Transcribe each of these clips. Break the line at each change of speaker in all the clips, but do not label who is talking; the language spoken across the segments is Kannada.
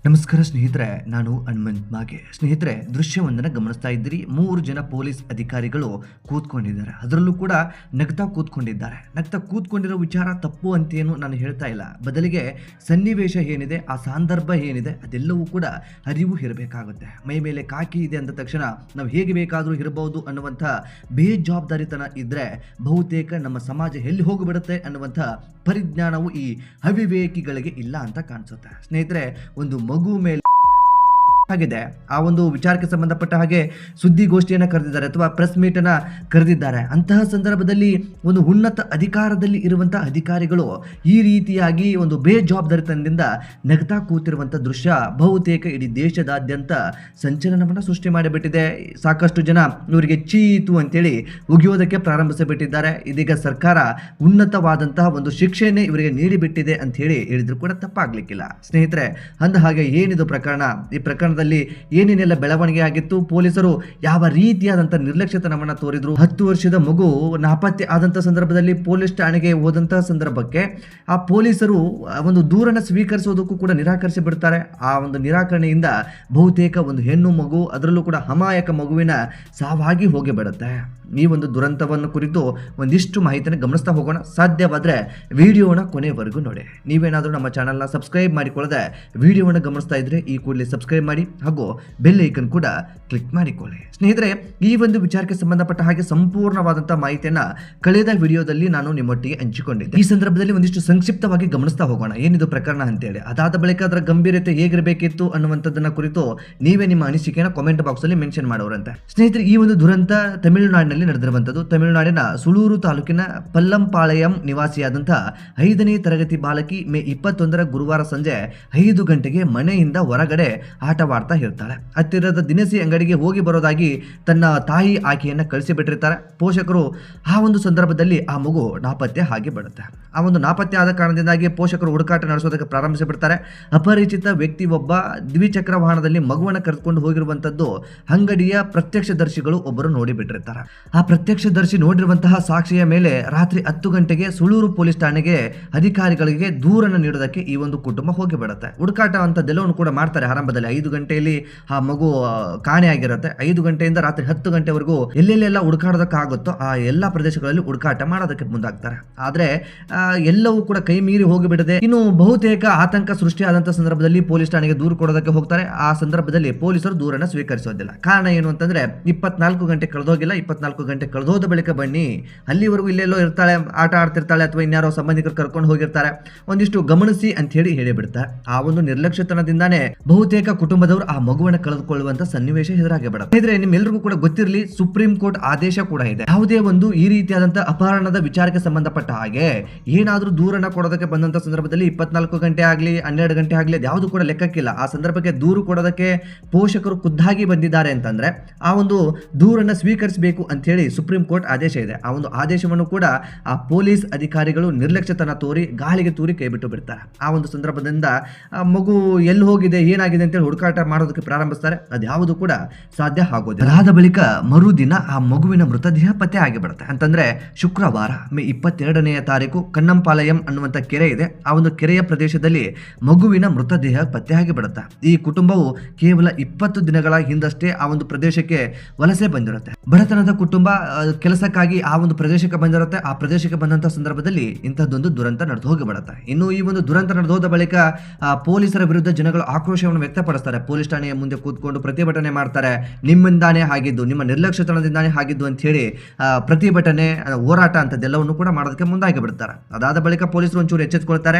ನಮಸ್ಕಾರ ಸ್ನೇಹಿತರೆ, ನಾನು ಹನುಮಂತ್ ಮಾಗೆ. ಸ್ನೇಹಿತರೆ, ದೃಶ್ಯವೊಂದನ್ನು ಗಮನಿಸ್ತಾ ಇದ್ದೀರಿ. 3 ಜನ ಪೊಲೀಸ್ ಅಧಿಕಾರಿಗಳು ಕೂತ್ಕೊಂಡಿದ್ದಾರೆ. ಅದರಲ್ಲೂ ಕೂಡ ನಗ್ತಾ ಕೂತ್ಕೊಂಡಿದ್ದಾರೆ. ನಗ್ತಾ ಕೂತ್ಕೊಂಡಿರೋ ವಿಚಾರ ತಪ್ಪು ಅಂತೇನು ನಾನು ಹೇಳ್ತಾ ಇಲ್ಲ. ಬದಲಿಗೆ ಸನ್ನಿವೇಶ ಏನಿದೆ, ಆ ಸಂದರ್ಭ ಏನಿದೆ, ಅದೆಲ್ಲವೂ ಕೂಡ ಅರಿವು ಇರಬೇಕಾಗುತ್ತೆ. ಮೈ ಮೇಲೆ ಕಾಕಿ ಇದೆ ಅಂದ ತಕ್ಷಣ ನಾವು ಹೇಗೆ ಬೇಕಾದರೂ ಇರಬಹುದು ಅನ್ನುವಂಥ ಬೇಜವಾಬ್ದಾರಿತನ ಇದ್ದರೆ ಬಹುತೇಕ ನಮ್ಮ ಸಮಾಜ ಎಲ್ಲಿ ಹೋಗಿಬಿಡುತ್ತೆ ಅನ್ನುವಂಥ ಪರಿಜ್ಞಾನವು ಈ ಅವಿವೇಕಿಗಳಿಗೆ ಇಲ್ಲ ಅಂತ ಕಾಣಿಸುತ್ತೆ. ಸ್ನೇಹಿತರೆ, ಒಂದು ಮಗು ಮೇಲೆ ಆಗಿದೆ. ಆ ಒಂದು ವಿಚಾರಕ್ಕೆ ಸಂಬಂಧಪಟ್ಟ ಹಾಗೆ ಸುದ್ದಿಗೋಷ್ಠಿಯನ್ನು ಕರೆದಿದ್ದಾರೆ ಅಥವಾ ಪ್ರೆಸ್ ಮೀಟ್ ಅನ್ನ ಕರೆದಿದ್ದಾರೆ. ಅಂತಹ ಸಂದರ್ಭದಲ್ಲಿ ಒಂದು ಉನ್ನತ ಅಧಿಕಾರದಲ್ಲಿ ಇರುವಂತಹ ಅಧಿಕಾರಿಗಳು ಈ ರೀತಿಯಾಗಿ ಒಂದು ಬೇಜವಾಬ್ದಾರಿತನದಿಂದ ನಗ್ತಾ ಕೂತಿರುವಂತಹ ದೃಶ್ಯ ಬಹುತೇಕ ಇಡೀ ದೇಶದಾದ್ಯಂತ ಸಂಚಲನವನ್ನು ಸೃಷ್ಟಿ ಮಾಡಿಬಿಟ್ಟಿದೆ. ಸಾಕಷ್ಟು ಜನ ಇವರಿಗೆ ಚೀತು ಅಂತೇಳಿ ಉಗಿಯೋದಕ್ಕೆ ಪ್ರಾರಂಭಿಸಿಬಿಟ್ಟಿದ್ದಾರೆ. ಇದೀಗ ಸರ್ಕಾರ ಉನ್ನತವಾದಂತಹ ಒಂದು ಶಿಕ್ಷೆಯನ್ನೇ ಇವರಿಗೆ ನೀಡಿಬಿಟ್ಟಿದೆ ಅಂತ ಹೇಳಿದ್ರು ಕೂಡ ತಪ್ಪಾಗ್ಲಿಕ್ಕಿಲ್ಲ. ಸ್ನೇಹಿತರೆ, ಅಂದ ಹಾಗೆ ಏನಿದು ಪ್ರಕರಣ, ಈ ಪ್ರಕರಣದಲ್ಲಿ ಏನೇನೆಲ್ಲ ಬೆಳವಣಿಗೆ ಆಗಿತ್ತು, ಪೊಲೀಸರು ಯಾವ ರೀತಿಯಾದಂತಹ ನಿರ್ಲಕ್ಷ್ಯತನವನ್ನು ತೋರಿದ್ರು, 10 ವರ್ಷದ ಮಗು ನಾಪತ್ತೆ ಆದಂತಹ ಸಂದರ್ಭದಲ್ಲಿ ಪೊಲೀಸ್ ಠಾಣೆಗೆ ಹೋದಂತಹ ಸಂದರ್ಭಕ್ಕೆ ಆ ಪೊಲೀಸರು ಒಂದು ದೂರನ್ನು ಸ್ವೀಕರಿಸೋದಕ್ಕೂ ಕೂಡ ನಿರಾಕರಿಸಿ ಬಿಡ್ತಾರೆ. ಆ ಒಂದು ನಿರಾಕರಣೆಯಿಂದ ಬಹುತೇಕ ಒಂದು ಹೆಣ್ಣು ಮಗು, ಅದರಲ್ಲೂ ಕೂಡ ಅಮಾಯಕ ಮಗುವಿನ ಸಾವಾಗಿ ಹೋಗಿಬಿಡುತ್ತೆ. ಈ ಒಂದು ದುರಂತವನ್ನು ಕುರಿತು ಒಂದಿಷ್ಟು ಮಾಹಿತಿಯನ್ನು ಗಮನಿಸ್ತಾ ಹೋಗೋಣ. ಸಾಧ್ಯವಾದರೆ ವಿಡಿಯೋನ ಕೊನೆವರೆಗೂ ನೋಡಿ. ನೀವೇನಾದರೂ ನಮ್ಮ ಚಾನಲ್ನ ಸಬ್ಸ್ಕ್ರೈಬ್ ಮಾಡಿಕೊಳ್ಳದೆ ವಿಡಿಯೋವನ್ನು ಗಮನಿಸ್ತಾ ಇದ್ರೆ ಈ ಕೂಡಲೇ ಸಬ್ಸ್ಕ್ರೈಬ್ ಮಾಡಿ ಹಾಗೂ ಬೆಲ್ ಐಕನ್ ಕೂಡ ಕ್ಲಿಕ್ ಮಾಡಿಕೊಳ್ಳಿ. ಸ್ನೇಹಿತರೆ, ಈ ಒಂದು ವಿಚಾರಕ್ಕೆ ಸಂಬಂಧಪಟ್ಟ ಹಾಗೆ ಸಂಪೂರ್ಣವಾದಂತಹ ಮಾಹಿತಿಯನ್ನ ಕಳೆದ ವಿಡಿಯೋದಲ್ಲಿ ನಾನು ನಿಮ್ಮೊಟ್ಟಿಗೆ ಹಂಚಿಕೊಂಡಿದ್ದೆ. ಈ ಸಂದರ್ಭದಲ್ಲಿ ಒಂದಿಷ್ಟು ಸಂಕ್ಷಿಪ್ತವಾಗಿ ಗಮನಿಸ್ತಾ ಹೋಗೋಣ ಏನಿದು ಪ್ರಕರಣ ಅಂತೇಳಿ. ಅದಾದ ಬಳಿಕ ಅದರ ಗಂಭೀರತೆ ಹೇಗಿರಬೇಕಿತ್ತು ಅನ್ನುವಂಥದ್ದನ್ನ ಕುರಿತು ನೀವೇ ನಿಮ್ಮ ಅನಿಸಿಕೆಯನ್ನು ಕಾಮೆಂಟ್ ಬಾಕ್ಸ್ ಅಲ್ಲಿ ಮೆನ್ಷನ್ ಮಾಡೋರಂತೆ. ಸ್ನೇಹಿತರೆ, ಈ ಒಂದು ದುರಂತ ತಮಿಳುನಾಡಿನಲ್ಲಿ ನಡೆದಿರುವಂತದ್ದು. ತಮಿಳುನಾಡಿನ ಸುಳೂರು ತಾಲೂಕಿನ ಪಲ್ಲಂಪಾಳಯಂ ನಿವಾಸಿಯಾದಂತಹ 5ನೇ ತರಗತಿ ಬಾಲಕಿ ಮೇ 21 ಗುರುವಾರ ಸಂಜೆ 5 ಗಂಟೆಗೆ ಮನೆಯಿಂದ ಹೊರಗಡೆ ಆಟವಾಡ್ತಾ ಇರ್ತಾಳೆ. ಹತ್ತಿರದ ದಿನಸಿ ಅಂಗಡಿಗೆ ಹೋಗಿ ಬರೋದಾಗಿ ತನ್ನ ತಾಯಿ ಆಕೆಯನ್ನ ಕಳಿಸಿಬಿಟ್ಟಿರ್ತಾರೆ. ಪೋಷಕರು ಆ ಒಂದು ಸಂದರ್ಭದಲ್ಲಿ ಆ ಮಗು ನಾಪತ್ತೆ ಆಗಿ ಬಿಡುತ್ತೆ. ಆ ಒಂದು ನಾಪತ್ತೆ ಆದ ಕಾರಣದಿಂದಾಗಿ ಪೋಷಕರು ಹುಡುಕಾಟ ನಡೆಸೋದಕ್ಕೆ ಪ್ರಾರಂಭಿಸಿಬಿಡ್ತಾರೆ. ಅಪರಿಚಿತ ವ್ಯಕ್ತಿ ಒಬ್ಬ ದ್ವಿಚಕ್ರ ವಾಹನದಲ್ಲಿ ಮಗುವನ್ನು ಕರೆದುಕೊಂಡು ಹೋಗಿರುವಂತದ್ದು ಅಂಗಡಿಯ ಪ್ರತ್ಯಕ್ಷದರ್ಶಿಗಳು ಒಬ್ಬರು ನೋಡಿಬಿಟ್ಟಿರ್ತಾರೆ. ಆ ಪ್ರತ್ಯಕ್ಷದರ್ಶಿ ನೋಡಿರುವಂತಹ ಸಾಕ್ಷಿಯ ಮೇಲೆ ರಾತ್ರಿ 10 ಗಂಟೆಗೆ ಸುಳೂರು ಪೊಲೀಸ್ ಠಾಣೆಗೆ ಅಧಿಕಾರಿಗಳಿಗೆ ದೂರನ್ನು ನೀಡೋದಕ್ಕೆ ಈ ಒಂದು ಕುಟುಂಬ ಹೋಗಿಬಿಡುತ್ತೆ. ಹುಡುಕಾಟ ಅಂತದೆಲ್ಲವನ್ನು ಕೂಡ ಮಾಡ್ತಾರೆ. ಆರಂಭದಲ್ಲಿ 5 ಗಂಟೆಯಲ್ಲಿ ಆ ಮಗು ಕಾಣೆಯಾಗಿರುತ್ತೆ. 5 ಗಂಟೆಯಿಂದ ರಾತ್ರಿ 10 ಗಂಟೆವರೆಗೂ ಎಲ್ಲೆಲ್ಲೆಲ್ಲ ಹುಡುಕಾಡೋದಕ್ಕಾಗುತ್ತೋ ಆ ಎಲ್ಲಾ ಪ್ರದೇಶಗಳಲ್ಲಿ ಹುಡುಕಾಟ ಮಾಡೋದಕ್ಕೆ ಮುಂದಾಗ್ತಾರೆ. ಆದ್ರೆ ಎಲ್ಲವೂ ಕೂಡ ಕೈ ಮೀರಿ ಹೋಗಿಬಿಡದೆ ಇನ್ನು ಬಹುತೇಕ ಆತಂಕ ಸೃಷ್ಟಿಯಾದಂತಹ ಸಂದರ್ಭದಲ್ಲಿ ಪೊಲೀಸ್ ಠಾಣೆಗೆ ದೂರು ಕೊಡೋದಕ್ಕೆ ಹೋಗ್ತಾರೆ. ಆ ಸಂದರ್ಭದಲ್ಲಿ ಪೊಲೀಸರು ದೂರನ್ನು ಸ್ವೀಕರಿಸೋದಿಲ್ಲ. ಕಾರಣ ಏನು ಅಂತಂದ್ರೆ 24 ಗಂಟೆ ಕಳೆದೋಗಿಲ್ಲ, 24 ಗಂಟೆ ಕಳೆದೋದ ಬಳಿಕ ಬನ್ನಿ, ಅಲ್ಲಿವರೆಗೂ ಇಲ್ಲೆಲ್ಲೋ ಇರ್ತಾಳೆ, ಆಟ ಆಡ್ತಿರ್ತಾಳೆ ಅಥವಾ ಇನ್ಯಾರೋ ಸಂಬಂಧಿಕರು ಕರ್ಕೊಂಡು ಹೋಗಿರ್ತಾರೆ, ಒಂದಿಷ್ಟು ಗಮನಿಸಿ ಅಂತ ಹೇಳಿಬಿಡ್ತಾರೆ. ಆ ಒಂದು ನಿರ್ಲಕ್ಷ್ಯತನದಿಂದಾನೇ ಬಹುತೇಕ ಕುಟುಂಬದವರು ಆ ಮಗುವನ್ನು ಕಳೆದುಕೊಳ್ಳುವಂತ ಸನ್ನಿವೇಶ ಎದುರಾಗಿ ಬಿಡುತ್ತೆ. ಇದ್ರೆ ನಿಮ್ಮೆಲ್ಲರಿಗೂ ಕೂಡ ಗೊತ್ತಿರಲಿ, ಸುಪ್ರೀಂ ಕೋರ್ಟ್ ಆದೇಶ ಕೂಡ ಇದೆ. ಯಾವುದೇ ಒಂದು ಈ ರೀತಿಯಾದಂತಹ ಅಪಹರಣದ ವಿಚಾರಕ್ಕೆ ಸಂಬಂಧಪಟ್ಟ ಹಾಗೆ ಏನಾದ್ರೂ ದೂರನ್ನ ಕೊಡೋದಕ್ಕೆ ಬಂದಂತ ಸಂದರ್ಭದಲ್ಲಿ 24 ಗಂಟೆ ಆಗ್ಲಿ 12 ಗಂಟೆ ಆಗ್ಲಿ ಯಾವುದು ಕೂಡ ಲೆಕ್ಕಕ್ಕಿಲ್ಲ. ಆ ಸಂದರ್ಭಕ್ಕೆ ದೂರು ಕೊಡೋದಕ್ಕೆ ಪೋಷಕರು ಖುದ್ದಾಗಿ ಬಂದಿದ್ದಾರೆ ಅಂತಂದ್ರೆ ಆ ಒಂದು ದೂರನ್ನ ಸ್ವೀಕರಿಸಬೇಕು ಅಂತ ಹೇಳಿ ಸುಪ್ರೀಂ ಕೋರ್ಟ್ ಆದೇಶ ಇದೆ. ಆ ಒಂದು ಆದೇಶವನ್ನು ಕೂಡ ಆ ಪೊಲೀಸ್ ಅಧಿಕಾರಿಗಳು ನಿರ್ಲಕ್ಷ್ಯತನ ತೋರಿ ಗಾಳಿಗೆ ತೂರಿ ಕೈ ಬಿಟ್ಟು ಬಿಡ್ತಾರೆ. ಆ ಒಂದು ಸಂದರ್ಭದಿಂದ ಆ ಮಗು ಎಲ್ಲಿ ಹೋಗಿದೆ, ಏನಾಗಿದೆ ಅಂತೇಳಿ ಹುಡುಕಾಟ ಮಾಡೋದಕ್ಕೆ ಪ್ರಾರಂಭಿಸ್ತಾರೆ. ಅದ್ಯಾವುದು ಕೂಡ ಸಾಧ್ಯ ಆಗೋದಿಲ್ಲ. ಅದಾದ ಬಳಿಕ ಮರುದಿನ ಆ ಮಗುವಿನ ಮೃತದೇಹ ಪತ್ತೆ ಆಗಿಬಿಡುತ್ತೆ. ಅಂತಂದ್ರೆ ಶುಕ್ರವಾರ ಮೇ 22ನೇ ತಾರೀಕು ಕನ್ನಂಪಾಲಯಂ ಅನ್ನುವಂಥ ಕೆರೆ ಇದೆ. ಆ ಒಂದು ಕೆರೆಯ ಪ್ರದೇಶದಲ್ಲಿ ಮಗುವಿನ ಮೃತದೇಹ ಪತ್ತೆ ಆಗಿಬಿಡುತ್ತೆ. ಈ ಕುಟುಂಬವು ಕೇವಲ 20 ದಿನಗಳ ಹಿಂದಷ್ಟೇ ಆ ಒಂದು ಪ್ರದೇಶಕ್ಕೆ ವಲಸೆ ಬಂದಿರುತ್ತೆ. ಬಡತನದ ಕುಟುಂಬ ಕೆಲಸಕ್ಕಾಗಿ ಆ ಒಂದು ಪ್ರದೇಶಕ್ಕೆ ಬಂದಿರುತ್ತೆ. ಆ ಪ್ರದೇಶಕ್ಕೆ ಬಂದಂತ ಸಂದರ್ಭದಲ್ಲಿ ಇಂಥದ್ದೊಂದು ದುರಂತ ನಡೆದು ಹೋಗಿಬಿಡುತ್ತೆ. ಇನ್ನು ಈ ಒಂದು ದುರಂತ ನಡೆದು ಹೋದ ಬಳಿಕ ಪೊಲೀಸರ ವಿರುದ್ಧ ಜನಗಳು ಆಕ್ರೋಶವನ್ನು ವ್ಯಕ್ತಪಡಿಸ್ತಾರೆ. ಪೊಲೀಸ್ ಠಾಣೆಯ ಮುಂದೆ ಕೂತ್ಕೊಂಡು ಪ್ರತಿಭಟನೆ ಮಾಡ್ತಾರೆ. ನಿಮ್ಮಿಂದಾನೇ ಆಗಿದ್ದು, ನಿಮ್ಮ ನಿರ್ಲಕ್ಷ್ಯತನದಿಂದಾನೇ ಆಗಿದ್ದು ಅಂತ ಹೇಳಿ ಪ್ರತಿಭಟನೆ, ಹೋರಾಟ ಅಂತದೆಲ್ಲವನ್ನು ಕೂಡ ಮಾಡೋದಕ್ಕೆ ಮುಂದಾಗಿ ಬಿಡ್ತಾರೆ. ಅದಾದ ಬಳಿಕ ಪೊಲೀಸರು ಒಂಚೂರು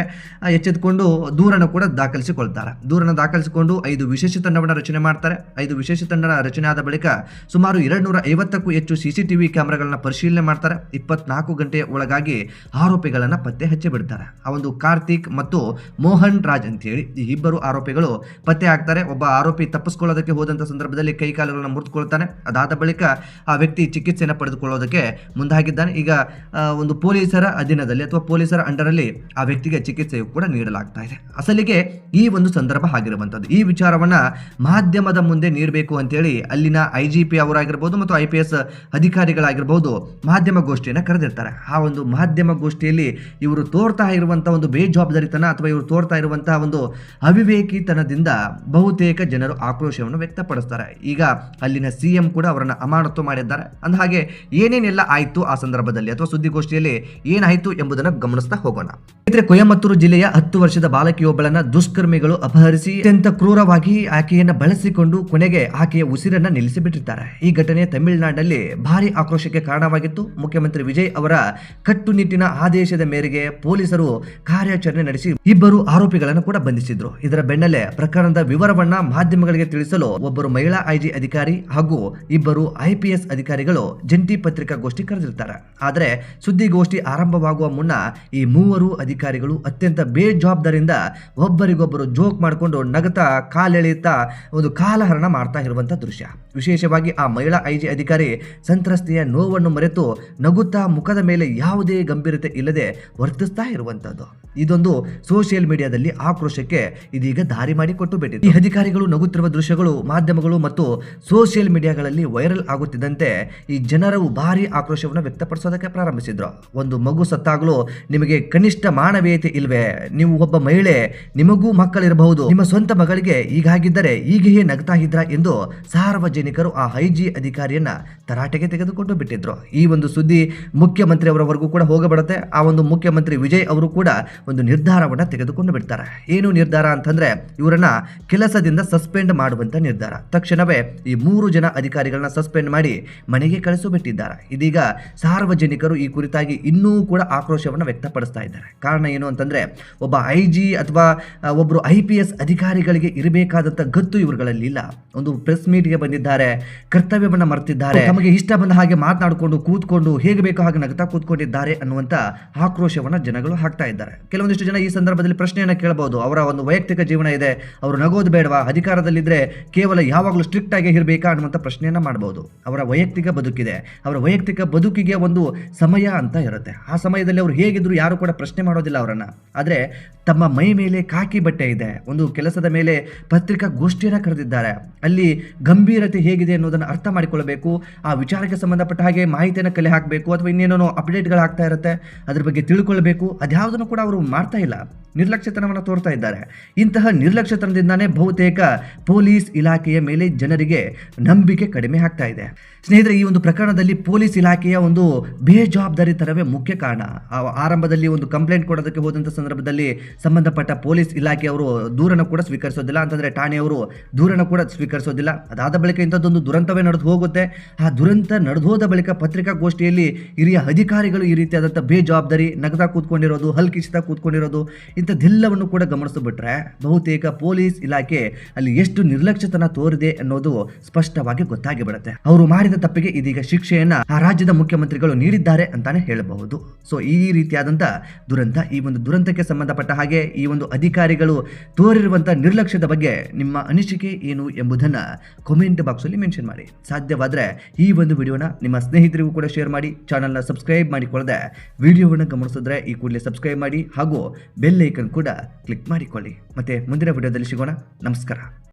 ಎಚ್ಚೆತ್ಕೊಂಡು ದೂರನ್ನು ಕೂಡ ದಾಖಲಿಸಿಕೊಳ್ತಾರೆ. ದೂರನ್ನು ದಾಖಲಿಸಿಕೊಂಡು 5 ವಿಶೇಷ ತಂಡವನ್ನು ರಚನೆ ಮಾಡ್ತಾರೆ. 5 ವಿಶೇಷ ತಂಡ ರಚನೆ ಆದ ಬಳಿಕ ಸುಮಾರು 250ಕ್ಕೂ ಹೆಚ್ಚು CCTV ಕ್ಯಾಮೆರಾಗಳನ್ನ ಪರಿಶೀಲನೆ ಮಾಡ್ತಾರೆ. 24 ಗಂಟೆಯ ಒಳಗಾಗಿ ಆರೋಪಿಗಳನ್ನ ಪತ್ತೆ ಹಚ್ಚಿ ಬಿಡ್ತಾರೆ. ಆ ಒಂದು ಕಾರ್ತಿಕ್ ಮತ್ತು ಮೋಹನ್ ರಾಜ್ ಅಂತ ಹೇಳಿ ಈ ಇಬ್ಬರು ಆರೋಪಿಗಳು ಪತ್ತೆ ಆಗ್ತಾರೆ. ಒಬ್ಬ ಒಬ್ಬ ಆರೋಪಿ ತಪ್ಪಿಸ್ಕೊಳ್ಳೋದಕ್ಕೆ ಹೋದಂಥ ಸಂದರ್ಭದಲ್ಲಿ ಕೈ ಕಾಲುಗಳನ್ನು ಮುರಿದುಕೊಳ್ತಾನೆ. ಅದಾದ ಬಳಿಕ ಆ ವ್ಯಕ್ತಿ ಚಿಕಿತ್ಸೆಯನ್ನು ಪಡೆದುಕೊಳ್ಳೋದಕ್ಕೆ ಮುಂದಾಗಿದ್ದಾನೆ. ಈಗ ಒಂದು ಪೊಲೀಸರ ಅಧೀನದಲ್ಲಿ ಅಥವಾ ಪೊಲೀಸರ ಅಂಡರಲ್ಲಿ ಆ ವ್ಯಕ್ತಿಗೆ ಚಿಕಿತ್ಸೆಯು ಕೂಡ ನೀಡಲಾಗ್ತಾ ಇದೆ. ಅಸಲಿಗೆ ಈ ಒಂದು ಸಂದರ್ಭ ಆಗಿರುವಂಥದ್ದು. ಈ ವಿಚಾರವನ್ನ ಮಾಧ್ಯಮದ ಮುಂದೆ ನೀಡಬೇಕು ಅಂತೇಳಿ ಅಲ್ಲಿನ IGP ಅವರಾಗಿರ್ಬೋದು ಮತ್ತು IPS ಅಧಿಕಾರಿಗಳಾಗಿರ್ಬೋದು ಮಾಧ್ಯಮ ಗೋಷ್ಠಿಯನ್ನು ಕರೆದಿರ್ತಾರೆ. ಆ ಒಂದು ಮಾಧ್ಯಮ ಗೋಷ್ಠಿಯಲ್ಲಿ ಇವರು ತೋರ್ತಾ ಇರುವಂತಹ ಒಂದು ಬೇಜವಾಬ್ದಾರಿತನ ಅಥವಾ ಇವರು ತೋರ್ತಾ ಇರುವಂತಹ ಒಂದು ಅವಿವೇಕಿತನದಿಂದ ಬಹುತೇಕ ಜನರು ಆಕ್ರೋಶವನ್ನು ವ್ಯಕ್ತಪಡಿಸ್ತಾರೆ. ಈಗ ಅಲ್ಲಿನ CM ಕೂಡ ಅವರನ್ನು ಅಮಾನತು ಮಾಡಿದ್ದಾರೆ. ಅಂದ ಹಾಗೆ ಏನೇನೆಲ್ಲ ಆಯಿತು ಆ ಸಂದರ್ಭದಲ್ಲಿ ಅಥವಾ ಸುದ್ದಿಗೋಷ್ಠಿಯಲ್ಲಿ ಏನಾಯಿತು ಎಂಬುದನ್ನು ಗಮನಿಸ್ತಾ ಹೋಗೋಣ. ಕೊಯಮತ್ತೂರು ಜಿಲ್ಲೆಯ 10 ವರ್ಷದ ಬಾಲಕಿಯೊಬ್ಬಳನ್ನ ದುಷ್ಕರ್ಮಿಗಳು ಅಪಹರಿಸಿ ಅತ್ಯಂತ ಕ್ರೂರವಾಗಿ ಆಕೆಯನ್ನ ಬಳಸಿಕೊಂಡು ಕೊನೆಗೆ ಆಕೆಯ ಉಸಿರನ್ನ ನಿಲ್ಲಿಸಿಬಿಟ್ಟಿದ್ದಾರೆ. ಈ ಘಟನೆ ತಮಿಳುನಾಡಿನಲ್ಲಿ ಭಾರಿ ಆಕ್ರೋಶಕ್ಕೆ ಕಾರಣವಾಗಿತ್ತು. ಮುಖ್ಯಮಂತ್ರಿ ವಿಜಯ್ ಅವರ ಕಟ್ಟುನಿಟ್ಟಿನ ಆದೇಶದ ಮೇರೆಗೆ ಪೊಲೀಸರು ಕಾರ್ಯಾಚರಣೆ ನಡೆಸಿ ಇಬ್ಬರು ಆರೋಪಿಗಳನ್ನು ಕೂಡ ಬಂಧಿಸಿದ್ರು. ಇದರ ಬೆನ್ನಲ್ಲೇ ಪ್ರಕರಣದ ವಿವರವನ್ನ ಮಾಧ್ಯಮಗಳಿಗೆ ತಿಳಿಸಲು ಒಬ್ಬರು ಮಹಿಳಾ IG ಅಧಿಕಾರಿ ಹಾಗೂ ಇಬ್ಬರು IPS ಅಧಿಕಾರಿಗಳು ಜಂಟಿ ಪತ್ರಿಕಾಗೋಷ್ಠಿ ಕರೆದಿರ್ತಾರೆ. ಆದರೆ ಸುದ್ದಿಗೋಷ್ಠಿ ಆರಂಭವಾಗುವ ಮುನ್ನ ಈ ಮೂವರು ಅಧಿಕಾರಿಗಳು ಅತ್ಯಂತ ಬೇಜವಾಬ್ದಾರಿಯಿಂದ ಒಬ್ಬರಿಗೊಬ್ಬರು ಜೋಕ್ ಮಾಡಿಕೊಂಡು ನಗತಾ ಕಾಲೆಳೆಯುತ್ತಾ ಒಂದು ಕಾಲಹರಣ ಮಾಡ್ತಾ ಇರುವಂತಹ ದೃಶ್ಯ. ವಿಶೇಷವಾಗಿ ಆ ಮಹಿಳಾ IG ಅಧಿಕಾರಿ ಸಂತ್ರಸ್ತೆಯ ನೋವನ್ನು ಮರೆತು ನಗುತ್ತಾ ಮುಖದ ಮೇಲೆ ಯಾವುದೇ ಗಂಭೀರತೆ ಇಲ್ಲದೆ ವರ್ತಿಸ್ತಾ ಇರುವಂತದ್ದು. ಇದೊಂದು ಸೋಷಿಯಲ್ ಮೀಡಿಯಾದಲ್ಲಿ ಆಕ್ರೋಶಕ್ಕೆ ಇದೀಗ ದಾರಿ ಮಾಡಿಕೊಟ್ಟು ಬಿಟ್ಟಿದೆ. ಈ ಅಧಿಕಾರಿಗಳು ನಗುತ್ತಿರುವ ದೃಶ್ಯಗಳು ಮಾಧ್ಯಮಗಳು ಮತ್ತು ಸೋಷಿಯಲ್ ಮೀಡಿಯಾಗಳಲ್ಲಿ ವೈರಲ್ ಆಗುತ್ತಿದ್ದಂತೆ ಈ ಜನರು ಭಾರಿ ಆಕ್ರೋಶವನ್ನು ವ್ಯಕ್ತಪಡಿಸೋದಕ್ಕೆ ಪ್ರಾರಂಭಿಸಿದ್ರು. ಒಂದು ಮಗು ಸತ್ತಾಗಲೂ ನಿಮಗೆ ಕನಿಷ್ಠ ಮಾನವೀಯತೆ ಇಲ್ವೇ? ನೀವು ಒಬ್ಬ ಮಹಿಳೆ, ನಿಮಗೂ ಮಕ್ಕಳಿರಬಹುದು, ನಿಮ್ಮ ಸ್ವಂತ ಮಗಳಿಗೆ ಹೀಗಾಗಿದ್ದರೆ ಹೀಗೆಯೇ ನಗ್ತಾ ಇದ್ರ ಎಂದು ಸಾರ್ವಜನಿಕರು ಆ IG ಅಧಿಕಾರಿಯನ್ನ ತರಾಟೆಗೆ ತೆಗೆದುಕೊಂಡು ಬಿಟ್ಟಿದ್ರು. ಈ ಒಂದು ಸುದ್ದಿ ಮುಖ್ಯಮಂತ್ರಿ ಅವರವರೆಗೂ ಕೂಡ ಹೋಗಬಡುತ್ತೆ. ಆ ಒಂದು ಮುಖ್ಯಮಂತ್ರಿ ವಿಜಯ್ ಅವರು ಕೂಡ ಒಂದು ನಿರ್ಧಾರವನ್ನ ತೆಗೆದುಕೊಂಡು ಬಿಡ್ತಾರೆ. ಏನು ನಿರ್ಧಾರ ಅಂತಂದ್ರೆ ಇವರನ್ನ ಕೆಲಸದಿಂದ ಸಸ್ಪೆಂಡ್ ಮಾಡುವಂತ ನಿರ್ಧಾರ. ತಕ್ಷಣವೇ ಈ 3 ಜನ ಅಧಿಕಾರಿಗಳನ್ನ ಸಸ್ಪೆಂಡ್ ಮಾಡಿ ಮನೆಗೆ ಕಳಿಸಿಬಿಟ್ಟಿದ್ದಾರೆ. ಇದೀಗ ಸಾರ್ವಜನಿಕರು ಈ ಕುರಿತಾಗಿ ಇನ್ನೂ ಕೂಡ ಆಕ್ರೋಶವನ್ನು ವ್ಯಕ್ತಪಡಿಸ್ತಾ ಇದ್ದಾರೆ. ಕಾರಣ ಏನು ಅಂತಂದ್ರೆ ಒಬ್ಬ IG ಅಥವಾ ಒಬ್ಬರು IPS ಅಧಿಕಾರಿಗಳಿಗೆ ಇರಬೇಕಾದಂತ ಗತ್ತು ಇವರುಗಳಲ್ಲಿ ಇಲ್ಲ. ಒಂದು ಪ್ರೆಸ್ ಮೀಟ್ಗೆ ಬಂದಿದ್ದಾರೆ, ಕರ್ತವ್ಯವನ್ನ ಮರೆತಿದ್ದಾರೆ, ತಮಗೆ ಇಷ್ಟ ಬಂದ ಹಾಗೆ ಮಾತನಾಡಿಕೊಂಡು ಕೂತ್ಕೊಂಡು ಹೇಗೆ ಬೇಕೋ ಹಾಗೆ ನಗ್ತಾ ಕೂತ್ಕೊಂಡಿದ್ದಾರೆ ಅನ್ನುವಂತ ಆಕ್ರೋಶವನ್ನ ಜನಗಳು ಹಾಕ್ತಾ ಇದ್ದಾರೆ. ಕೆಲವೊಂದಿಷ್ಟು ಜನ ಈ ಸಂದರ್ಭದಲ್ಲಿ ಪ್ರಶ್ನೆಯನ್ನ ಕೇಳಬಹುದು, ಅವರ ಒಂದು ವೈಯಕ್ತಿಕ ಜೀವನ ಇದೆ, ಅವರು ನಗೋದು ಬೇಡವಾ, ಅಧಿಕಾರದಲ್ಲಿದ್ರೆ ಕೇವಲ ಯಾವಾಗಲೂ ಸ್ಟ್ರಿಕ್ಟ್ ಆಗಿ ಇರಬೇಕಾ ಅನ್ನುವಂಥ ಪ್ರಶ್ನೆಯನ್ನ ಮಾಡಬಹುದು. ಅವರ ವೈಯಕ್ತಿಕ ಬದುಕಿದೆ, ಅವರ ವೈಯಕ್ತಿಕ ಬದುಕಿಗೆ ಒಂದು ಸಮಯ ಅಂತ ಇರುತ್ತೆ. ಆ ಸಮಯದಲ್ಲಿ ಅವರು ಹೇಗಿದ್ರು ಯಾರು ಕೂಡ ಪ್ರಶ್ನೆ ಮಾಡೋದಿಲ್ಲ ಅವರನ್ನ. ಆದರೆ ತಮ್ಮ ಮೈ ಮೇಲೆ ಕಾಕಿ ಬಟ್ಟೆ ಇದೆ, ಒಂದು ಕೆಲಸದ ಮೇಲೆ ಪತ್ರಿಕಾ ಗೋಷ್ಠಿಯನ್ನು ಕರೆದಿದ್ದಾರೆ, ಅಲ್ಲಿ ಗಂಭೀರತೆ ಹೇಗಿದೆ ಅನ್ನೋದನ್ನು ಅರ್ಥ ಮಾಡಿಕೊಳ್ಳಬೇಕು. ಆ ವಿಚಾರಕ್ಕೆ ಸಂಬಂಧಪಟ್ಟ ಹಾಗೆ ಮಾಹಿತಿಯನ್ನು ಕಲೆ ಹಾಕಬೇಕು ಅಥವಾ ಇನ್ನೇನೋ ಅಪ್ಡೇಟ್ಗಳು ಆಗ್ತಾ ಇರುತ್ತೆ, ಅದ್ರ ಬಗ್ಗೆ ತಿಳ್ಕೊಳ್ಬೇಕು. ಅದ್ಯಾವುದನ್ನು ಕೂಡ ಅವರು ಮಾಡ್ತಾ ಇಲ್ಲ, ನಿರ್ಲಕ್ಷ್ಯತನವನ್ನು ತೋರ್ತಾ ಇದ್ದಾರೆ. ಇಂತಹ ನಿರ್ಲಕ್ಷ್ಯತನದಿಂದಾನೇ ಬಹುತೇಕ ಪೊಲೀಸ್ ಇಲಾಖೆಯ ಮೇಲೆ ಜನರಿಗೆ ನಂಬಿಕೆ ಕಡಿಮೆ ಆಗ್ತಾ ಇದೆ. ಸ್ನೇಹಿತರೆ, ಈ ಒಂದು ಪ್ರಕರಣದಲ್ಲಿ ಪೊಲೀಸ್ ಇಲಾಖೆಯ ಒಂದು ಬೇಜವಾಬ್ದಾರಿತನವೇ ಮುಖ್ಯ ಕಾರಣ. ಆರಂಭದಲ್ಲಿ ಒಂದು ಕಂಪ್ಲೇಂಟ್ ಕೊಡೋದಕ್ಕೆ ಹೋದಂಥ ಸಂದರ್ಭದಲ್ಲಿ ಸಂಬಂಧಪಟ್ಟ ಪೊಲೀಸ್ ಇಲಾಖೆಯವರು ದೂರನ್ನು ಕೂಡ ಸ್ವೀಕರಿಸೋದಿಲ್ಲ, ಅಂತಂದರೆ ಠಾಣೆಯವರು ದೂರನ್ನು ಕೂಡ ಸ್ವೀಕರಿಸೋದಿಲ್ಲ. ಅದಾದ ಬಳಿಕ ಇಂಥದ್ದೊಂದು ದುರಂತವೇ ನಡೆದು ಹೋಗುತ್ತೆ. ಆ ದುರಂತ ನಡೆದು ಹೋದ ಬಳಿಕ ಪತ್ರಿಕಾಗೋಷ್ಠಿಯಲ್ಲಿ ಹಿರಿಯ ಅಧಿಕಾರಿಗಳು ಈ ರೀತಿಯಾದಂಥ ಬೇಜವಾಬ್ದಾರಿ ನಗದ ಕೂತ್ಕೊಂಡಿರೋದು, ಹಲ್ಕಿಸಿದ ಕೂತ್ಕೊಂಡಿರೋದು, ಇಂಥದ್ದೆಲ್ಲವನ್ನು ಕೂಡ ಗಮನಿಸಿಬಿಟ್ರೆ ಬಹುತೇಕ ಪೊಲೀಸ್ ಇಲಾಖೆ ಅಲ್ಲಿ ಎಷ್ಟು ನಿರ್ಲಕ್ಷ್ಯತನ ತೋರಿದೆ ಅನ್ನೋದು ಸ್ಪಷ್ಟವಾಗಿ ಗೊತ್ತಾಗಿ ಬಿಡುತ್ತೆ. ಅವರು ಮಾಡಿದ ತಪ್ಪಿಗೆ ಇದೀಗ ಶಿಕ್ಷೆಯನ್ನ ಆ ರಾಜ್ಯದ ಮುಖ್ಯಮಂತ್ರಿಗಳು ನೀಡಿದ್ದಾರೆ ಅಂತಾನೆ ಹೇಳಬಹುದು. ಸೊ ಈ ರೀತಿಯಾದಂತ ದುರಂತ, ಈ ಒಂದು ದುರಂತಕ್ಕೆ ಸಂಬಂಧಪಟ್ಟ ಹಾಗೆ ಈ ಒಂದು ಅಧಿಕಾರಿಗಳು ತೋರಿರುವಂತಹ ನಿರ್ಲಕ್ಷ್ಯದ ಬಗ್ಗೆ ನಿಮ್ಮ ಅನಿಸಿಕೆ ಏನು ಎಂಬುದನ್ನ ಕಾಮೆಂಟ್ ಬಾಕ್ಸ್ ಅಲ್ಲಿ ಮೆನ್ಷನ್ ಮಾಡಿ. ಸಾಧ್ಯವಾದ್ರೆ ಈ ಒಂದು ವಿಡಿಯೋನ ನಿಮ್ಮ ಸ್ನೇಹಿತರಿಗೂ ಕೂಡ ಶೇರ್ ಮಾಡಿ. ಚಾನಲ್ನ ಸಬ್ಸ್ಕ್ರೈಬ್ ಮಾಡಿಕೊಳ್ಳದೆ ವಿಡಿಯೋವನ್ನು ಗಮನಿಸಿದ್ರೆ ಈ ಕೂಡಲೇ ಸಬ್ಸ್ಕ್ರೈಬ್ ಮಾಡಿ ಹಾಗೂ ಬೆಲ್ ಐಕನ್ ಕೂಡ ಕ್ಲಿಕ್ ಮಾಡಿಕೊಳ್ಳಿ. ಮತ್ತೆ ಮುಂದಿನ ವಿಡಿಯೋದಲ್ಲಿ ಸಿಗೋಣ. ನಮಸ್ಕಾರ.